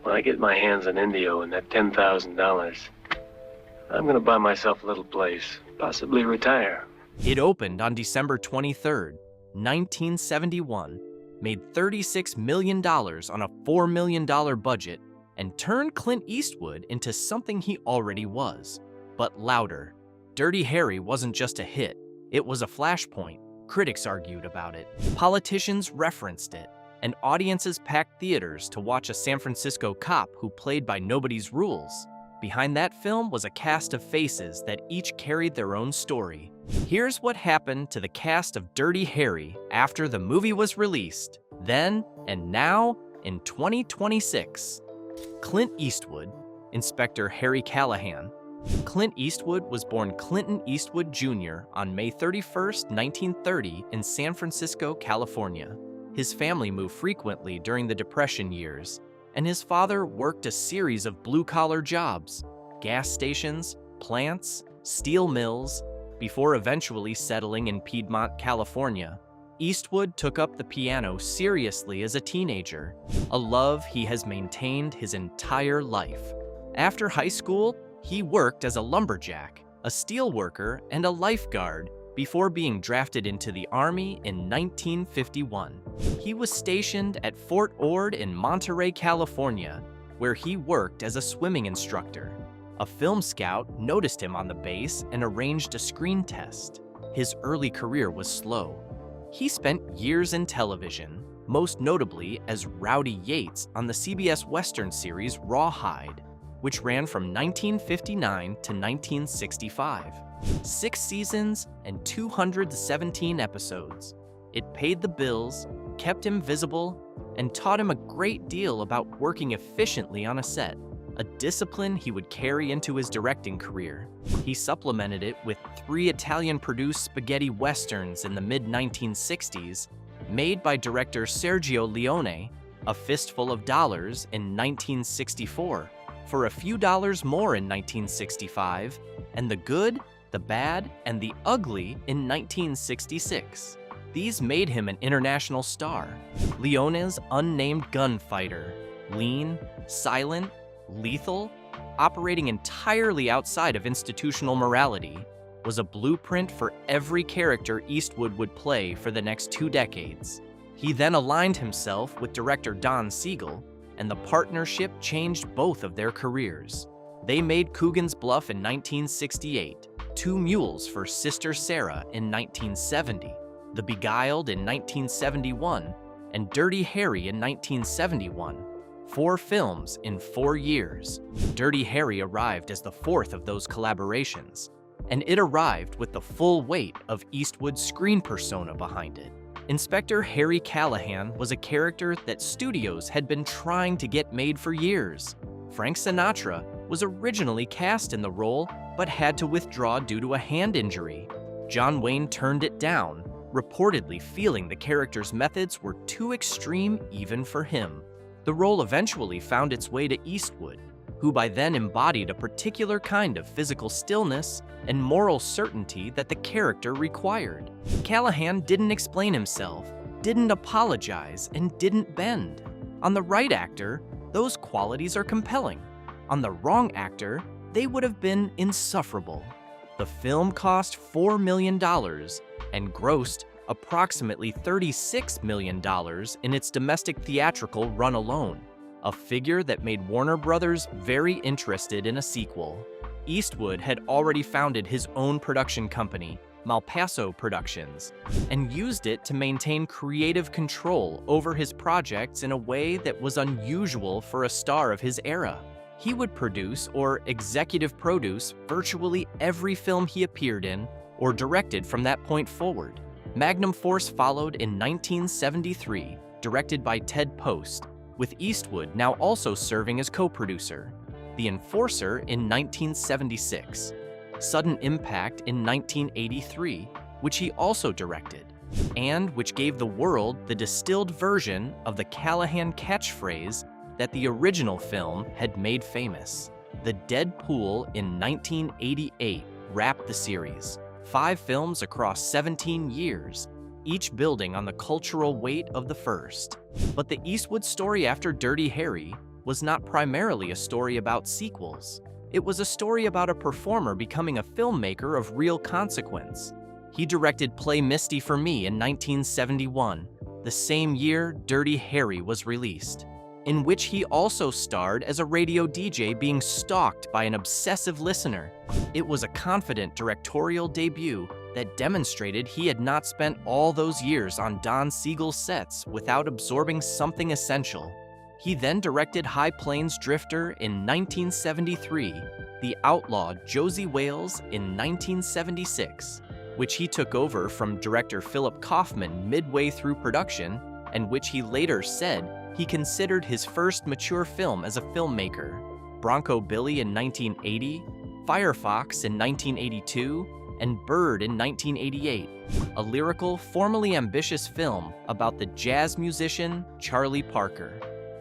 When I get my hands on Indio and that $10,000, I'm gonna buy myself a little place, possibly retire. It opened on December 23rd, 1971, made $36 million on a $4 million budget, and turned Clint Eastwood into something he already was, but louder. Dirty Harry wasn't just a hit, it was a flashpoint. Critics argued about it, politicians referenced it, and audiences packed theaters to watch a San Francisco cop who played by nobody's rules. Behind that film was a cast of faces that each carried their own story. Here's what happened to the cast of Dirty Harry after the movie was released, then and now in 2026. Clint Eastwood, Inspector Harry Callahan. Clint Eastwood was born Clinton Eastwood Jr. on May 31, 1930 in San Francisco, California. His family moved frequently during the Depression years, and his father worked a series of blue-collar jobs, gas stations, plants, steel mills, before eventually settling in Piedmont, California. Eastwood took up the piano seriously as a teenager, a love he has maintained his entire life. After high school, he worked as a lumberjack, a steel worker, and a lifeguard before being drafted into the Army in 1951. He was stationed at Fort Ord in Monterey, California, where he worked as a swimming instructor. A film scout noticed him on the base and arranged a screen test. His early career was slow. He spent years in television, most notably as Rowdy Yates on the CBS Western series Rawhide, which ran from 1959 to 1965. 6 seasons and 217 episodes. It paid the bills, kept him visible, and taught him a great deal about working efficiently on a set, a discipline he would carry into his directing career. He supplemented it with 3 Italian-produced spaghetti westerns in the mid-1960s, made by director Sergio Leone, A Fistful of Dollars in 1964, For a Few Dollars More in 1965, and The Good, the Bad, and the Ugly in 1966. These made him an international star. Leone's unnamed gunfighter, lean, silent, lethal, operating entirely outside of institutional morality, was a blueprint for every character Eastwood would play for the next 2 decades. He then aligned himself with director Don Siegel, and the partnership changed both of their careers. They made Coogan's Bluff in 1968, 2 Mules for Sister Sarah in 1970, The Beguiled in 1971, and Dirty Harry in 1971. 4 films in 4 years. Dirty Harry arrived as the 4th of those collaborations, and it arrived with the full weight of Eastwood's screen persona behind it. Inspector Harry Callahan was a character that studios had been trying to get made for years. Frank Sinatra was originally cast in the role, but had to withdraw due to a hand injury. John Wayne turned it down, reportedly feeling the character's methods were too extreme even for him. The role eventually found its way to Eastwood, who by then embodied a particular kind of physical stillness and moral certainty that the character required. Callahan didn't explain himself, didn't apologize, and didn't bend. On the right actor, those qualities are compelling. On the wrong actor, they would have been insufferable. The film cost $4 million and grossed approximately $36 million in its domestic theatrical run alone, a figure that made Warner Brothers very interested in a sequel. Eastwood had already founded his own production company, Malpaso Productions, and used it to maintain creative control over his projects in a way that was unusual for a star of his era. He would produce or executive produce virtually every film he appeared in or directed from that point forward. Magnum Force followed in 1973, directed by Ted Post, with Eastwood now also serving as co-producer. The Enforcer in 1976, Sudden Impact in 1983, which he also directed, and which gave the world the distilled version of the Callahan catchphrase that the original film had made famous. The Dead Pool in 1988 wrapped the series. 5 films across 17 years, each building on the cultural weight of the first. But the Eastwood story after Dirty Harry was not primarily a story about sequels. It was a story about a performer becoming a filmmaker of real consequence. He directed Play Misty for Me in 1971, the same year Dirty Harry was released, in which he also starred as a radio DJ being stalked by an obsessive listener. It was a confident directorial debut that demonstrated he had not spent all those years on Don Siegel's sets without absorbing something essential. He then directed High Plains Drifter in 1973, The Outlaw Josie Wales in 1976, which he took over from director Philip Kaufman midway through production, and which he later said he considered his first mature film as a filmmaker. Bronco Billy in 1980, Firefox in 1982, and Bird in 1988, a lyrical, formally ambitious film about the jazz musician Charlie Parker.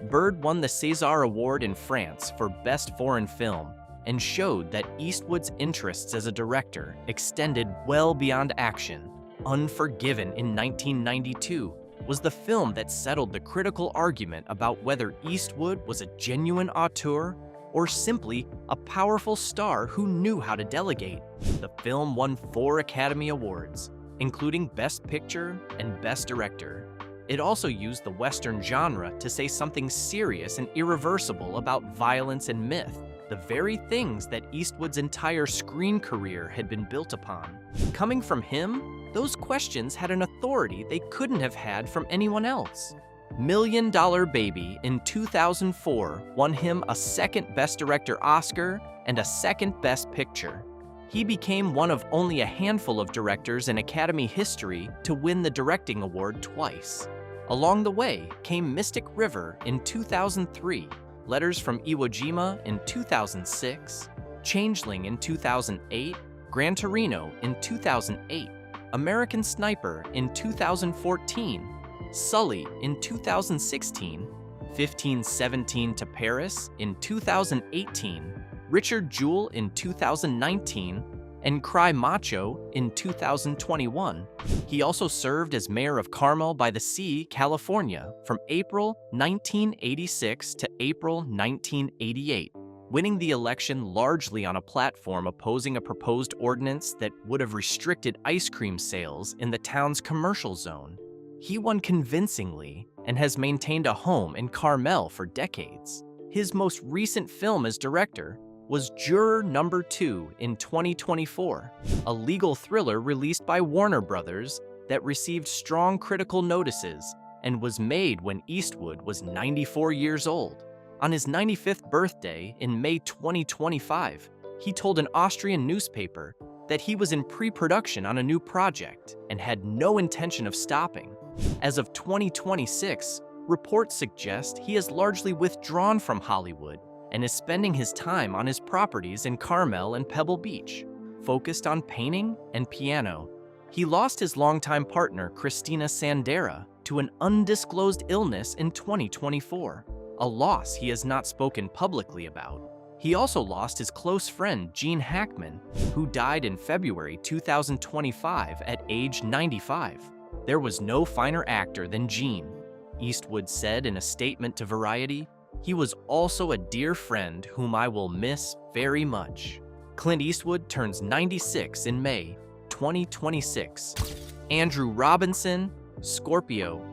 Bird won the César Award in France for Best Foreign Film and showed that Eastwood's interests as a director extended well beyond action. Unforgiven in 1992 was the film that settled the critical argument about whether Eastwood was a genuine auteur or simply a powerful star who knew how to delegate. The film won 4 Academy Awards, including Best Picture and Best Director. It also used the Western genre to say something serious and irreversible about violence and myth, the very things that Eastwood's entire screen career had been built upon. Coming from him, those questions had an authority they couldn't have had from anyone else. Million Dollar Baby in 2004 won him a 2nd Best Director Oscar and a 2nd Best Picture. He became one of only a handful of directors in Academy history to win the directing award twice. Along the way came Mystic River in 2003, Letters from Iwo Jima in 2006, Changeling in 2008, Gran Torino in 2008, American Sniper in 2014, Sully in 2016, 1517 to Paris in 2018, Richard Jewell in 2019, and Cry Macho in 2021. He also served as mayor of Carmel by the Sea, California, from April 1986 to April 1988, winning the election largely on a platform opposing a proposed ordinance that would have restricted ice cream sales in the town's commercial zone. He won convincingly and has maintained a home in Carmel for decades. His most recent film as director was Juror Number 2 in 2024, a legal thriller released by Warner Brothers that received strong critical notices and was made when Eastwood was 94 years old. On his 95th birthday in May 2025, he told an Austrian newspaper that he was in pre-production on a new project and had no intention of stopping. As of 2026, reports suggest he has largely withdrawn from Hollywood and is spending his time on his properties in Carmel and Pebble Beach, focused on painting and piano. He lost his longtime partner, Christina Sandera, to an undisclosed illness in 2024, a loss he has not spoken publicly about. He also lost his close friend, Gene Hackman, who died in February 2025 at age 95. There was no finer actor than Gene, Eastwood said in a statement to Variety. He was also a dear friend whom I will miss very much. Clint Eastwood turns 96 in May 2026. Andrew Robinson, Scorpio.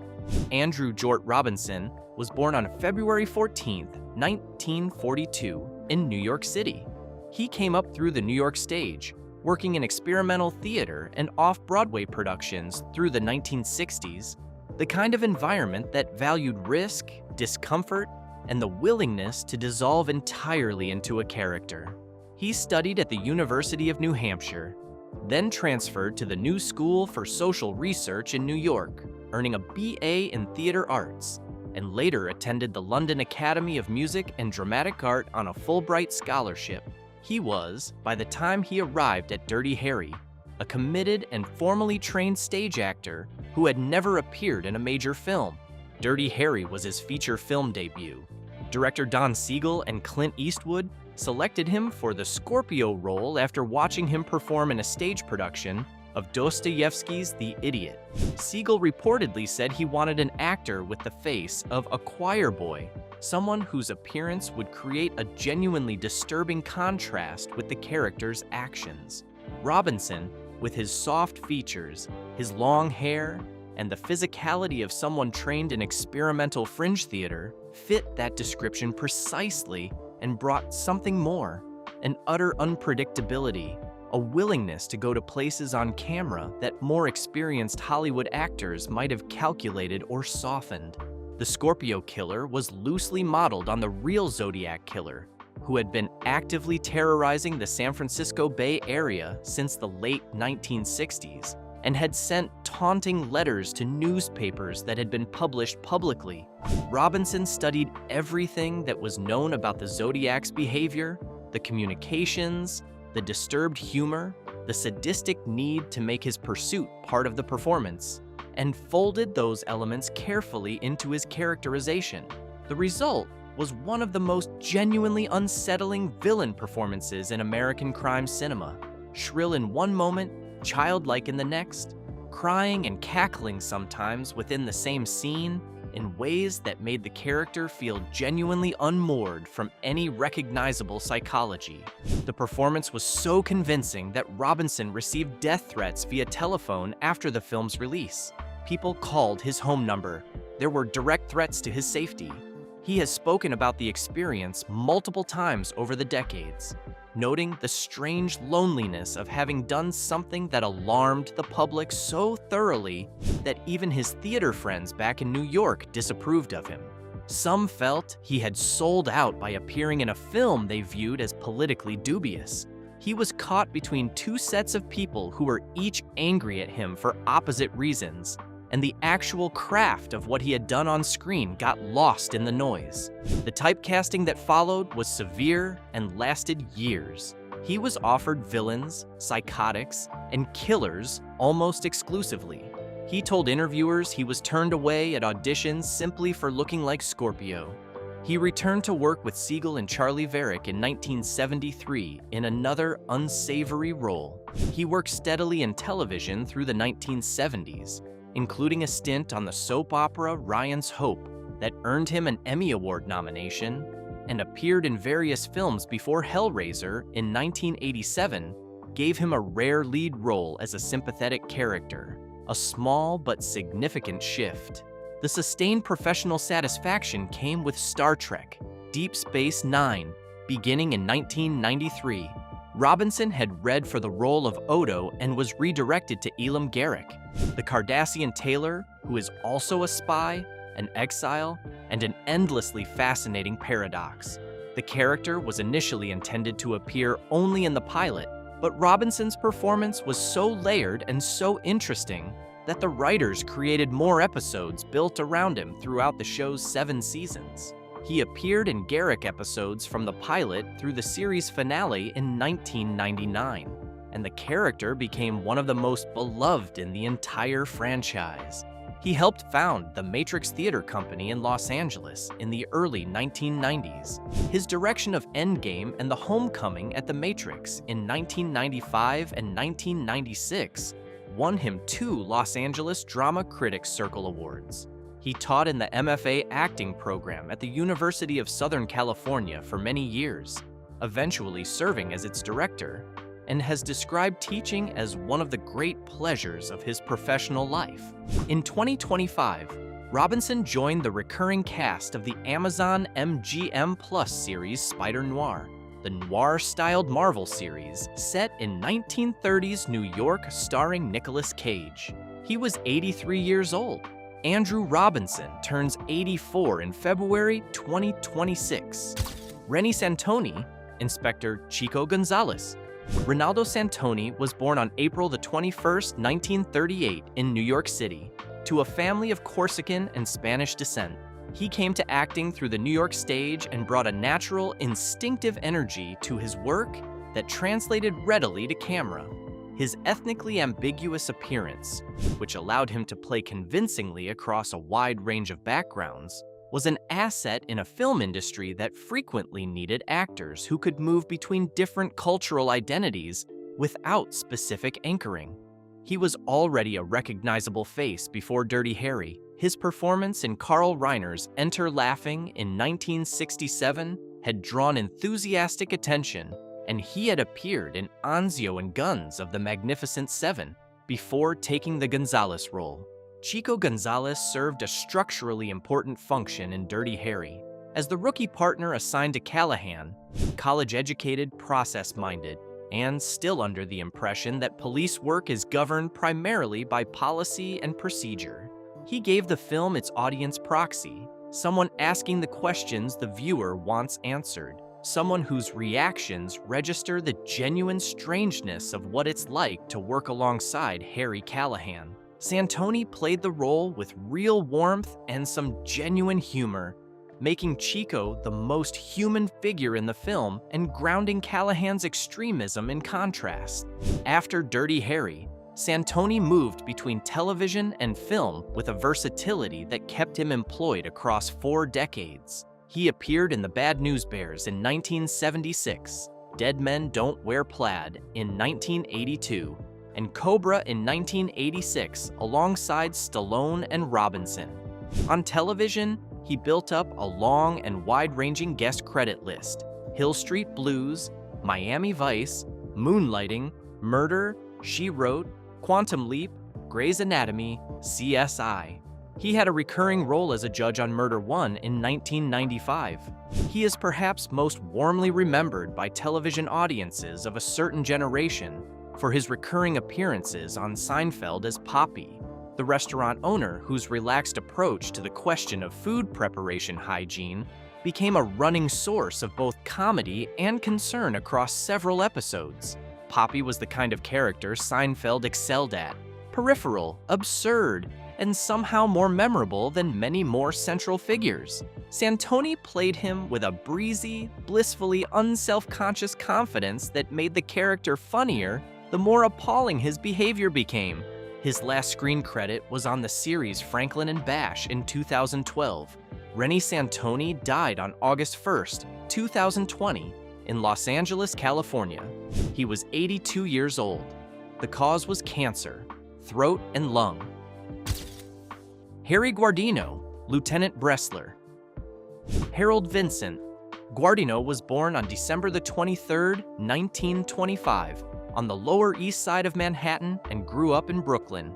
Andrew Jort Robinson was born on February 14, 1942, in New York City. He came up through the New York stage, working in experimental theater and off-Broadway productions through the 1960s, the kind of environment that valued risk, discomfort, and the willingness to dissolve entirely into a character. He studied at the University of New Hampshire, then transferred to the New School for Social Research in New York, earning a BA in Theater Arts, and later attended the London Academy of Music and Dramatic Art on a Fulbright scholarship. He was, by the time he arrived at Dirty Harry, a committed and formally trained stage actor who had never appeared in a major film. Dirty Harry was his feature film debut. Director Don Siegel and Clint Eastwood selected him for the Scorpio role after watching him perform in a stage production of Dostoevsky's The Idiot. Siegel reportedly said he wanted an actor with the face of a choir boy, someone whose appearance would create a genuinely disturbing contrast with the character's actions. Robinson, with his soft features, his long hair, and the physicality of someone trained in experimental fringe theater, fit that description precisely and brought something more, an utter unpredictability, a willingness to go to places on camera that more experienced Hollywood actors might have calculated or softened. The Scorpio Killer was loosely modeled on the real Zodiac Killer, who had been actively terrorizing the San Francisco Bay Area since the late 1960s and had sent taunting letters to newspapers that had been published publicly. Robinson studied everything that was known about the Zodiac's behavior, the communications, the disturbed humor, the sadistic need to make his pursuit part of the performance, and folded those elements carefully into his characterization. The result was one of the most genuinely unsettling villain performances in American crime cinema. Shrill in one moment, childlike in the next, crying and cackling sometimes within the same scene in ways that made the character feel genuinely unmoored from any recognizable psychology. The performance was so convincing that Robinson received death threats via telephone after the film's release. People called his home number. There were direct threats to his safety. He has spoken about the experience multiple times over the decades, noting the strange loneliness of having done something that alarmed the public so thoroughly that even his theater friends back in New York disapproved of him. Some felt he had sold out by appearing in a film they viewed as politically dubious. He was caught between two sets of people who were each angry at him for opposite reasons, and the actual craft of what he had done on screen got lost in the noise. The typecasting that followed was severe and lasted years. He was offered villains, psychotics, and killers almost exclusively. He told interviewers he was turned away at auditions simply for looking like Scorpio. He returned to work with Siegel and Charlie Varick in 1973 in another unsavory role. He worked steadily in television through the 1970s, including a stint on the soap opera Ryan's Hope that earned him an Emmy Award nomination, and appeared in various films before Hellraiser in 1987 gave him a rare lead role as a sympathetic character, a small but significant shift. The sustained professional satisfaction came with Star Trek, Deep Space Nine, beginning in 1993. Robinson had read for the role of Odo and was redirected to Elam Garak, the Cardassian tailor who is also a spy, an exile, and an endlessly fascinating paradox. The character was initially intended to appear only in the pilot, but Robinson's performance was so layered and so interesting that the writers created more episodes built around him throughout the show's 7 seasons. He appeared in Garak episodes from the pilot through the series finale in 1999, and the character became one of the most beloved in the entire franchise. He helped found the Matrix Theater Company in Los Angeles in the early 1990s. His direction of Endgame and The Homecoming at the Matrix in 1995 and 1996 won him 2 Los Angeles Drama Critics Circle Awards. He taught in the MFA acting program at the University of Southern California for many years, eventually serving as its director, and has described teaching as one of the great pleasures of his professional life. In 2025, Robinson joined the recurring cast of the Amazon MGM Plus series Spider Noir, the noir-styled Marvel series set in 1930s New York starring Nicolas Cage. He was 83 years old. Andrew Robinson turns 84 in February 2026. Rennie Santoni, Inspector Chico Gonzalez. Ronaldo Santoni was born on April the 21st, 1938 in New York City, to a family of Corsican and Spanish descent. He came to acting through the New York stage and brought a natural, instinctive energy to his work that translated readily to camera. His ethnically ambiguous appearance, which allowed him to play convincingly across a wide range of backgrounds, was an asset in a film industry that frequently needed actors who could move between different cultural identities without specific anchoring. He was already a recognizable face before Dirty Harry, His performance in Carl Reiner's Enter Laughing in 1967 had drawn enthusiastic attention, and he had appeared in Anzio and Guns of the Magnificent Seven before taking the Gonzalez role. Chico Gonzalez served a structurally important function in Dirty Harry. As the rookie partner assigned to Callahan, college-educated, process-minded, and still under the impression that police work is governed primarily by policy and procedure. He gave the film its audience proxy, someone asking the questions the viewer wants answered, someone whose reactions register the genuine strangeness of what it's like to work alongside Harry Callahan. Santoni played the role with real warmth and some genuine humor, making Chico the most human figure in the film and grounding Callahan's extremism in contrast. After Dirty Harry, Santoni moved between television and film with a versatility that kept him employed across 4 decades. He appeared in The Bad News Bears in 1976, Dead Men Don't Wear Plaid in 1982, and Cobra in 1986 alongside Stallone and Robinson. On television, he built up a long and wide-ranging guest credit list: Hill Street Blues, Miami Vice, Moonlighting, Murder, She Wrote, Quantum Leap, Grey's Anatomy, CSI. He had a recurring role as a judge on Murder 1 in 1995. He is perhaps most warmly remembered by television audiences of a certain generation for his recurring appearances on Seinfeld as Poppy, the restaurant owner whose relaxed approach to the question of food preparation hygiene became a running source of both comedy and concern across several episodes. Poppy was the kind of character Seinfeld excelled at: peripheral, absurd, and somehow more memorable than many more central figures. Santoni played him with a breezy, blissfully unself-conscious confidence that made the character funnier the more appalling his behavior became. His last screen credit was on the series Franklin and Bash in 2012. Rennie Santoni died on August 1st, 2020, in Los Angeles, California. He was 82 years old. The cause was cancer, throat and lung. Harry Guardino, Lieutenant Bressler. Harold Vincent. Guardino was born on December 23, 1925, on the Lower East Side of Manhattan and grew up in Brooklyn.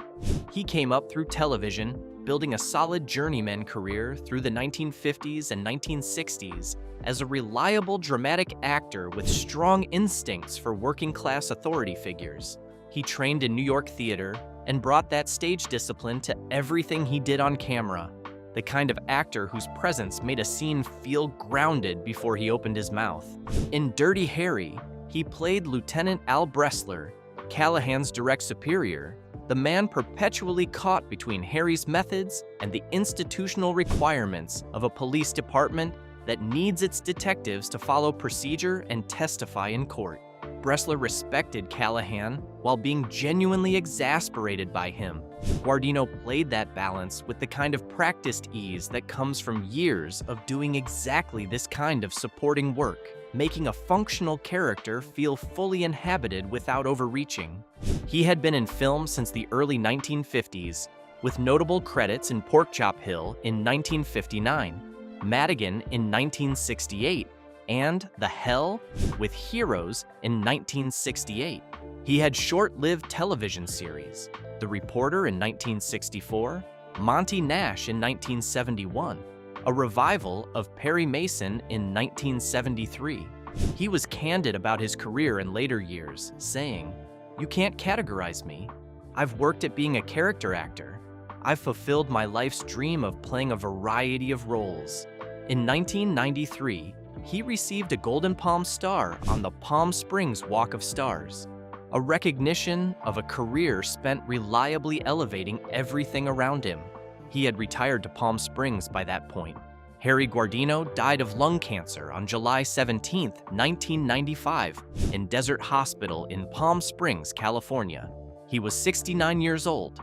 He came up through television, building a solid journeyman career through the 1950s and 1960s as a reliable dramatic actor with strong instincts for working-class authority figures. He trained in New York theater and brought that stage discipline to everything he did on camera, the kind of actor whose presence made a scene feel grounded before he opened his mouth. In Dirty Harry, he played Lieutenant Al Bressler, Callahan's direct superior, the man perpetually caught between Harry's methods and the institutional requirements of a police department that needs its detectives to follow procedure and testify in court. Bressler respected Callahan while being genuinely exasperated by him. Guardino played that balance with the kind of practiced ease that comes from years of doing exactly this kind of supporting work, making a functional character feel fully inhabited without overreaching. He had been in film since the early 1950s, with notable credits in Porkchop Hill in 1959, Madigan in 1968, and The Hell with Heroes in 1968. He had short-lived television series, The Reporter in 1964, Monty Nash in 1971, a revival of Perry Mason in 1973. He was candid about his career in later years, saying, "You can't categorize me. I've worked at being a character actor. I've fulfilled my life's dream of playing a variety of roles." In 1993, he received a Golden Palm Star on the Palm Springs Walk of Stars, a recognition of a career spent reliably elevating everything around him. He had retired to Palm Springs by that point. Harry Guardino died of lung cancer on July 17, 1995, in Desert Hospital in Palm Springs, California. He was 69 years old.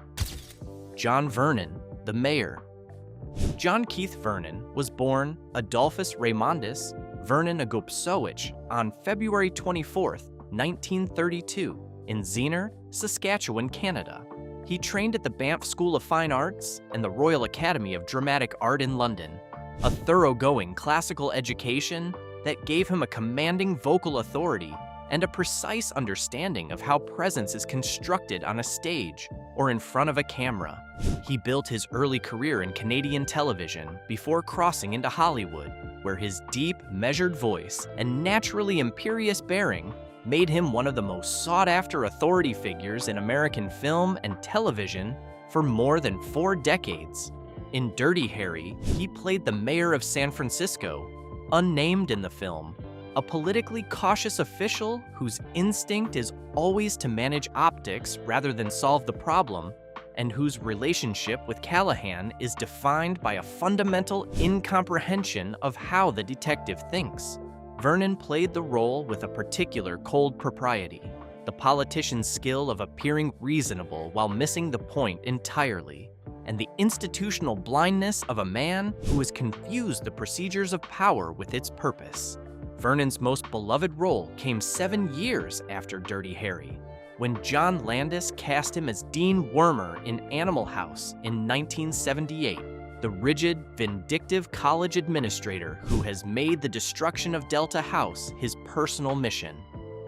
John Vernon, the mayor. John Keith Vernon was born Adolphus Raymondus Vernon Agopsowicz on February 24, 1932, in Zener, Saskatchewan, Canada. He trained at the Banff School of Fine Arts and the Royal Academy of Dramatic Art in London, a thoroughgoing classical education that gave him a commanding vocal authority and a precise understanding of how presence is constructed on a stage or in front of a camera. He built his early career in Canadian television before crossing into Hollywood, where his deep, measured voice and naturally imperious bearing made him one of the most sought-after authority figures in American film and television for more than 4 decades. In Dirty Harry, he played the mayor of San Francisco, unnamed in the film, a politically cautious official whose instinct is always to manage optics rather than solve the problem, and whose relationship with Callahan is defined by a fundamental incomprehension of how the detective thinks. Vernon played the role with a particular cold propriety, the politician's skill of appearing reasonable while missing the point entirely, and the institutional blindness of a man who has confused the procedures of power with its purpose. Vernon's most beloved role came 7 years after Dirty Harry, when John Landis cast him as Dean Wormer in Animal House in 1978, the rigid, vindictive college administrator who has made the destruction of Delta House his personal mission.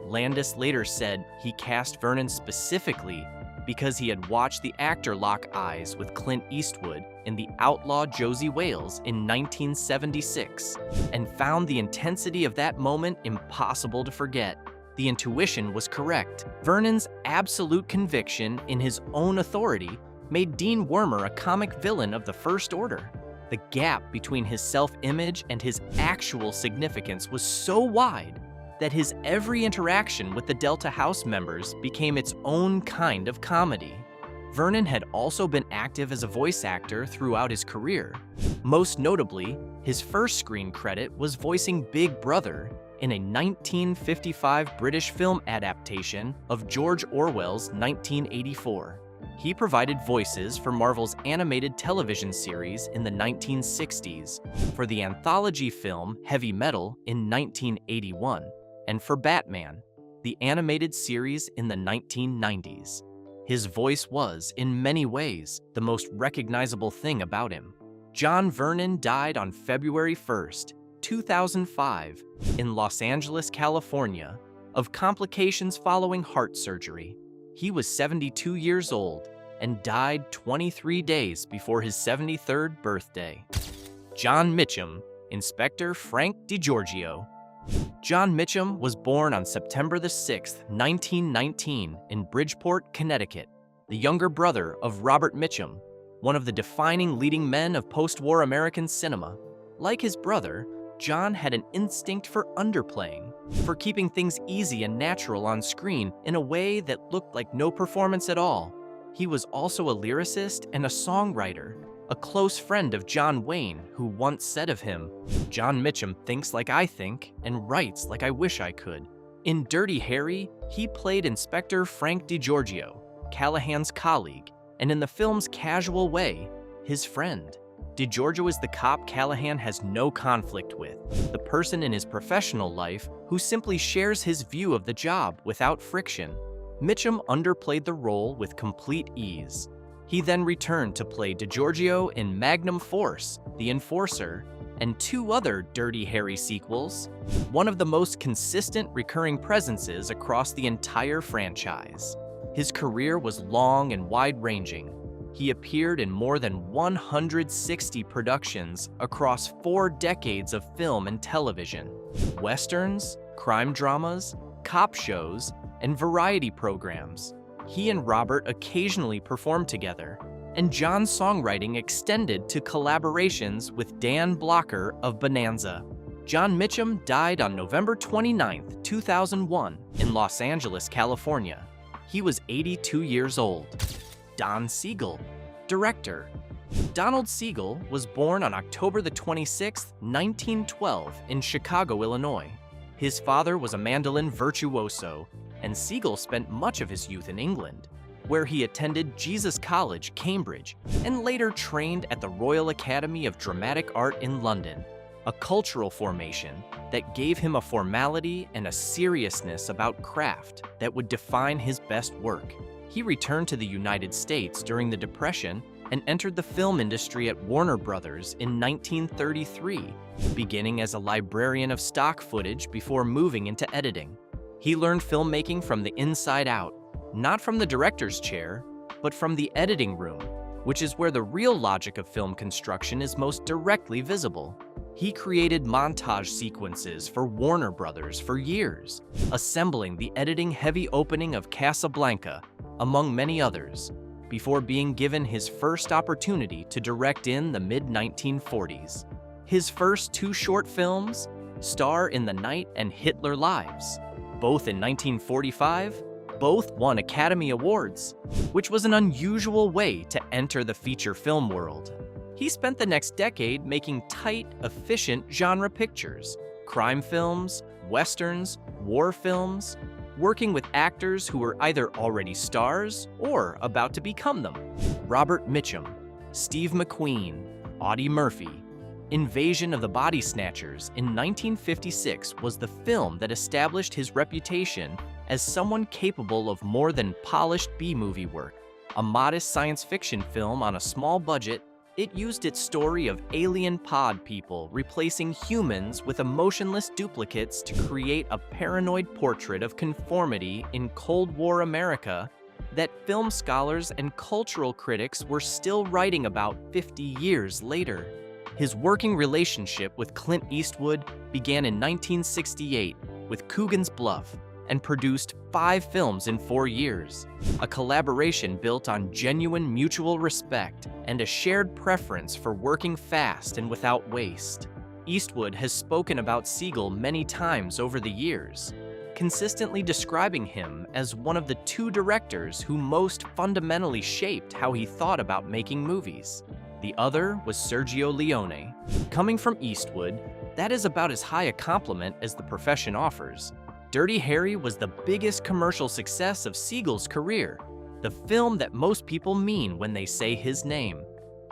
Landis later said he cast Vernon specifically because he had watched the actor lock eyes with Clint Eastwood in The Outlaw Josie Wales in 1976 and found the intensity of that moment impossible to forget. The intuition was correct. Vernon's absolute conviction in his own authority made Dean Wormer a comic villain of the first order. The gap between his self-image and his actual significance was so wide that his every interaction with the Delta House members became its own kind of comedy. Vernon had also been active as a voice actor throughout his career. Most notably, his first screen credit was voicing Big Brother in a 1955 British film adaptation of George Orwell's 1984. He provided voices for Marvel's animated television series in the 1960s, for the anthology film Heavy Metal in 1981, and for Batman, the animated series in the 1990s. His voice was, in many ways, the most recognizable thing about him. John Vernon died on February 1st, 2005, in Los Angeles, California, of complications following heart surgery. He was 72 years old and died 23 days before his 73rd birthday. John Mitchum, Inspector Frank DiGiorgio. John Mitchum was born on September 6, 1919, in Bridgeport, Connecticut, the younger brother of Robert Mitchum, one of the defining leading men of post-war American cinema. Like his brother, John had an instinct for underplaying, for keeping things easy and natural on screen in a way that looked like no performance at all. He was also a lyricist and a songwriter, a close friend of John Wayne, who once said of him, "John Mitchum thinks like I think and writes like I wish I could." In Dirty Harry, he played Inspector Frank DiGiorgio, Callahan's colleague, and in the film's casual way, his friend. DiGiorgio is the cop Callahan has no conflict with, the person in his professional life who simply shares his view of the job without friction. Mitchum underplayed the role with complete ease. He then returned to play DiGiorgio in Magnum Force, The Enforcer, and 2 other Dirty Harry sequels, one of the most consistent recurring presences across the entire franchise. His career was long and wide-ranging. He appeared in more than 160 productions across 4 decades of film and television, westerns, crime dramas, cop shows, and variety programs. He and Robert occasionally performed together, and John's songwriting extended to collaborations with Dan Blocker of Bonanza. John Mitchum died on November 29, 2001, in Los Angeles, California. He was 82 years old. Don Siegel, director. Donald Siegel was born on October 26, 1912, in Chicago, Illinois. His father was a mandolin virtuoso, and Siegel spent much of his youth in England, where he attended Jesus College, Cambridge, and later trained at the Royal Academy of Dramatic Art in London, a cultural formation that gave him a formality and a seriousness about craft that would define his best work. He returned to the United States during the Depression and entered the film industry at Warner Brothers in 1933, beginning as a librarian of stock footage before moving into editing. He learned filmmaking from the inside out, not from the director's chair, but from the editing room, which is where the real logic of film construction is most directly visible. He created montage sequences for Warner Brothers for years, assembling the editing-heavy opening of Casablanca, among many others, before being given his first opportunity to direct in the mid-1940s. His first two short films, Star in the Night and Hitler Lives, both in 1945, both won Academy Awards, which was an unusual way to enter the feature film world. He spent the next decade making tight, efficient genre pictures, crime films, westerns, war films, working with actors who were either already stars or about to become them. Robert Mitchum, Steve McQueen, Audie Murphy. Invasion of the Body Snatchers in 1956 was the film that established his reputation as someone capable of more than polished B-movie work. A modest science fiction film on a small budget, it used its story of alien pod people replacing humans with emotionless duplicates to create a paranoid portrait of conformity in Cold War America that film scholars and cultural critics were still writing about 50 years later. His working relationship with Clint Eastwood began in 1968 with Coogan's Bluff and produced 5 films in 4 years, a collaboration built on genuine mutual respect and a shared preference for working fast and without waste. Eastwood has spoken about Siegel many times over the years, consistently describing him as one of the 2 directors who most fundamentally shaped how he thought about making movies. The other was Sergio Leone. Coming from Eastwood, that is about as high a compliment as the profession offers. Dirty Harry was the biggest commercial success of Siegel's career, the film that most people mean when they say his name.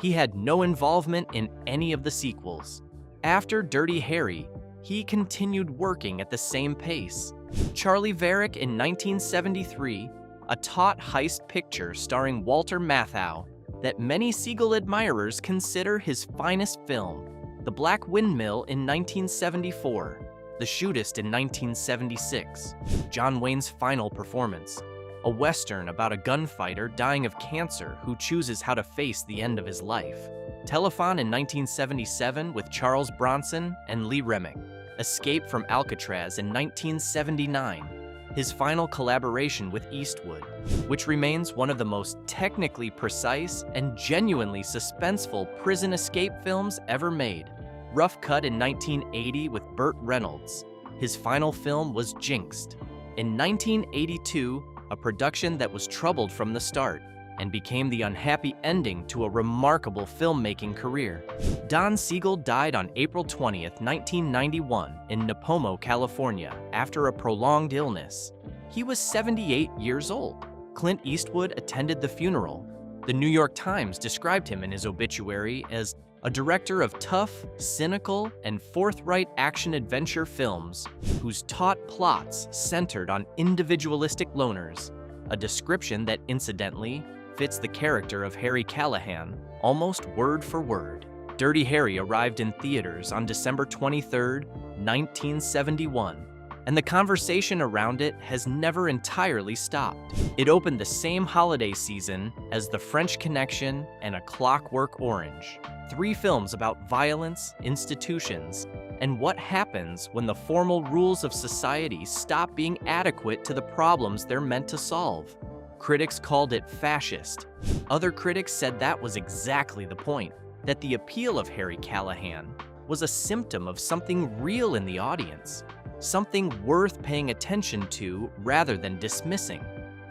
He had no involvement in any of the sequels. After Dirty Harry, he continued working at the same pace. Charlie Varick in 1973, a taut heist picture starring Walter Matthau that many Siegel admirers consider his finest film. The Black Windmill in 1974, The Shootist in 1976, John Wayne's Final Performance, a Western about a gunfighter dying of cancer who chooses how to face the end of his life. Telephone in 1977 with Charles Bronson and Lee Remick, Escape from Alcatraz in 1979, his final collaboration with Eastwood, which remains one of the most technically precise and genuinely suspenseful prison escape films ever made. Rough Cut in 1980 with Burt Reynolds. His final film was Jinxed. In 1982, a production that was troubled from the start and became the unhappy ending to a remarkable filmmaking career. Don Siegel died on April 20th, 1991 in Nipomo, California, after a prolonged illness. He was 78 years old. Clint Eastwood attended the funeral. The New York Times described him in his obituary as a director of tough, cynical, and forthright action-adventure films whose taut plots centered on individualistic loners, a description that, incidentally, fits the character of Harry Callahan almost word for word. Dirty Harry arrived in theaters on December 23, 1971, and the conversation around it has never entirely stopped. It opened the same holiday season as The French Connection and A Clockwork Orange, 3 films about violence, institutions, and what happens when the formal rules of society stop being adequate to the problems they're meant to solve. Critics called it fascist. Other critics said that was exactly the point, that the appeal of Harry Callahan was a symptom of something real in the audience, something worth paying attention to rather than dismissing.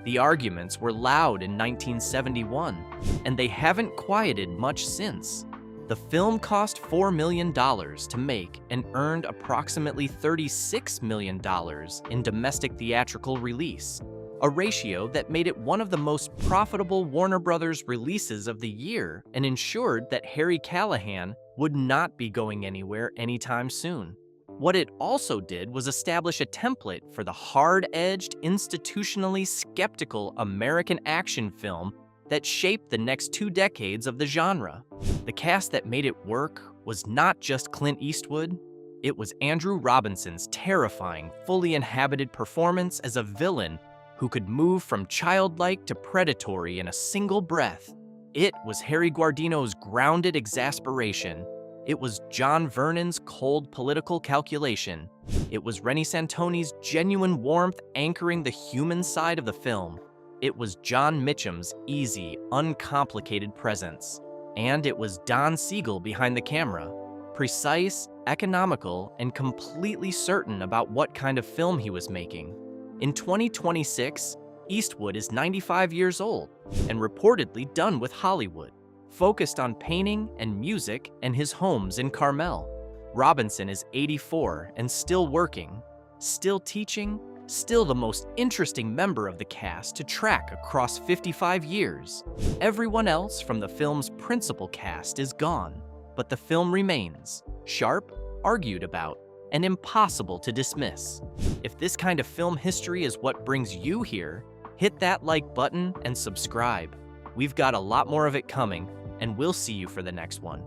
The arguments were loud in 1971, and they haven't quieted much since. The film cost $4 million to make and earned approximately $36 million in domestic theatrical release, a ratio that made it one of the most profitable Warner Brothers releases of the year and ensured that Harry Callahan would not be going anywhere anytime soon. What it also did was establish a template for the hard-edged, institutionally skeptical American action film that shaped the next 2 decades of the genre. The cast that made it work was not just Clint Eastwood, it was Andrew Robinson's terrifying, fully inhabited performance as a villain who could move from childlike to predatory in a single breath. It was Harry Guardino's grounded exasperation. It was John Vernon's cold political calculation. It was Rennie Santoni's genuine warmth anchoring the human side of the film. It was John Mitchum's easy, uncomplicated presence. And it was Don Siegel behind the camera, precise, economical, and completely certain about what kind of film he was making. In 2026, Eastwood is 95 years old and reportedly done with Hollywood, focused on painting and music and his homes in Carmel. Robinson is 84 and still working, still teaching, still the most interesting member of the cast to track across 55 years. Everyone else from the film's principal cast is gone, but the film remains, sharp, argued about, and impossible to dismiss. If this kind of film history is what brings you here, hit that like button and subscribe. We've got a lot more of it coming, and we'll see you for the next one.